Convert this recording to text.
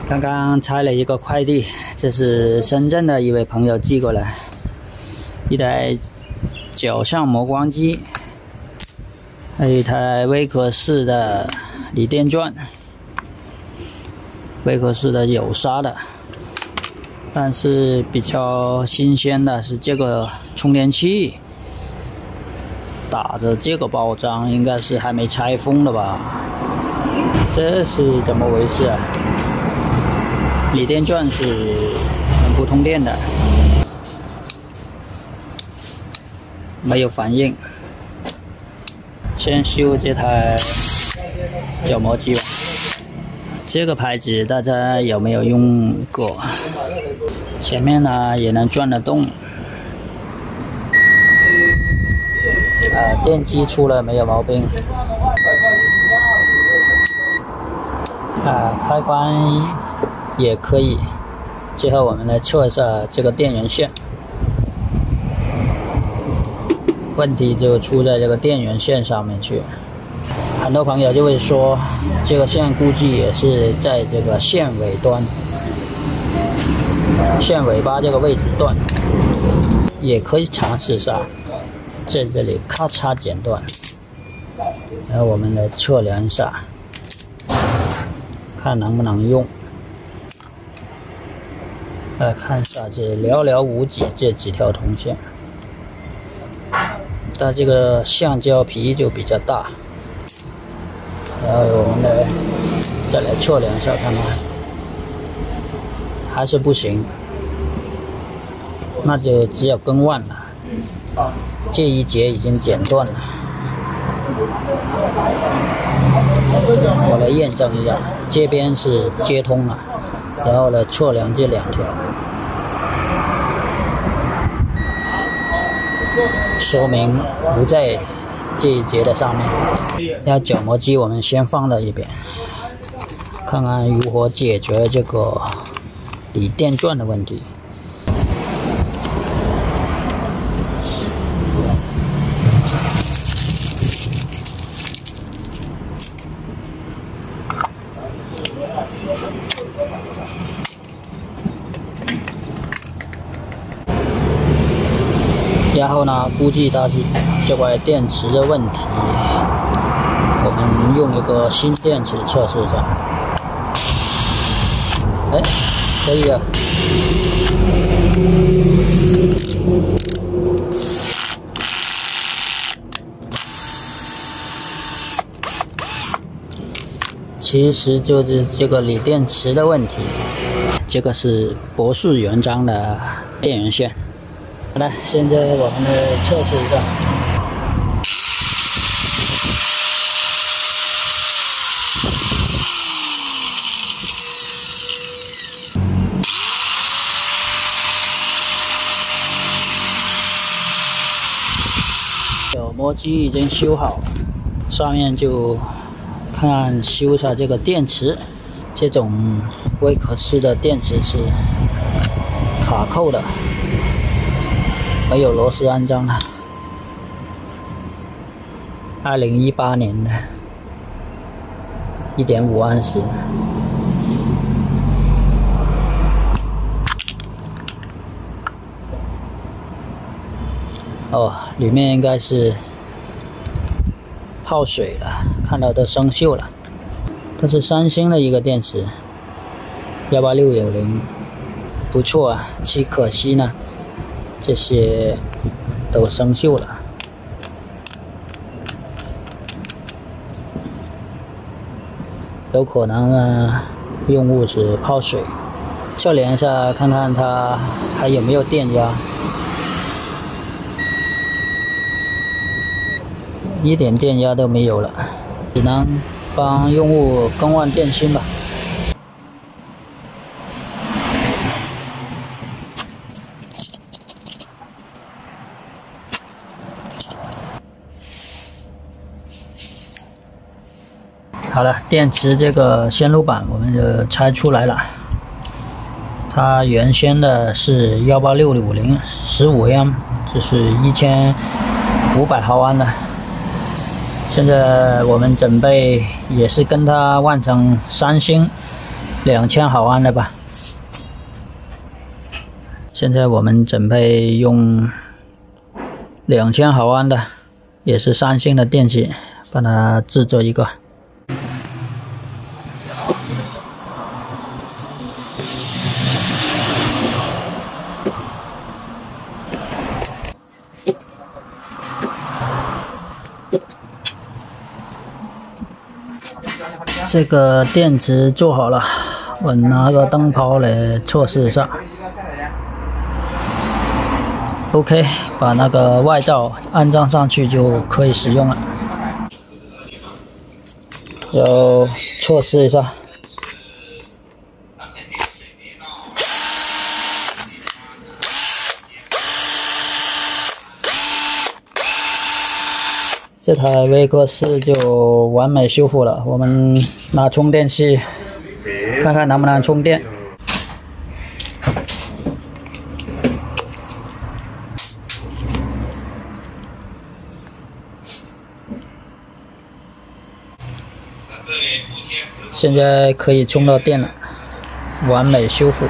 刚刚拆了一个快递，这是深圳的一位朋友寄过来，一台角相磨光机，还有一台微壳式的锂电钻，微壳式的有砂的，但是比较新鲜的是这个充电器，打着这个包装，应该是还没拆封的吧？这是怎么回事啊？锂电钻是不通电的，没有反应。先修这台角磨机吧。这个牌子大家有没有用过？前面呢也能转得动。电机出了没有毛病。开关也可以。最后我们来测一下这个电源线，问题就出在这个电源线上面去。很多朋友就会说，这个线估计也是在这个线尾端，线尾巴这个位置断，也可以尝试一下，在这里咔嚓剪断。然后我们来测量一下，看能不能用。来看一下这寥寥无几这几条铜线，它这个橡胶皮就比较大。然后我们再来测量一下看看，还是不行，那就只有更换了。这一节已经剪断了，我来验证一下，这边是接通了。然后呢，测量这两条，说明不在这一节的上面。那角磨机我们先放到一边，看看如何解决这个锂电钻的问题。然后呢，估计它是这块电池的问题，我们用一个新电池测试一下。哎，可以啊。其实就是这个锂电池的问题。这个是博士原装的电源线。好了，现在我们来测试一下。角磨机已经修好，上面就看修一下这个电池。这种微壳式的电池是卡扣的。没有螺丝安装了，2018年的，1.5安时。哦，里面应该是泡水了，看到都生锈了。这是三星的一个电池，18690，不错啊，只可惜呢。这些都生锈了，有可能呢，用户是泡水。测量一下，看看它还有没有电压，一点电压都没有了，只能帮用户更换电芯吧。好了，电池这个线路板我们就拆出来了。它原先的是18650 15A， 就是1500毫安的。现在我们准备也是跟它换成三星2000毫安的吧。现在我们准备用2000毫安的，也是三星的电器，把它制作一个。这个电池做好了，我拿个灯泡来测试一下。OK， 把那个外罩安装上去就可以使用了。要测试一下。这台微克斯就完美修复了。我们拿充电器看看能不能充电。现在可以充到电了，完美修复。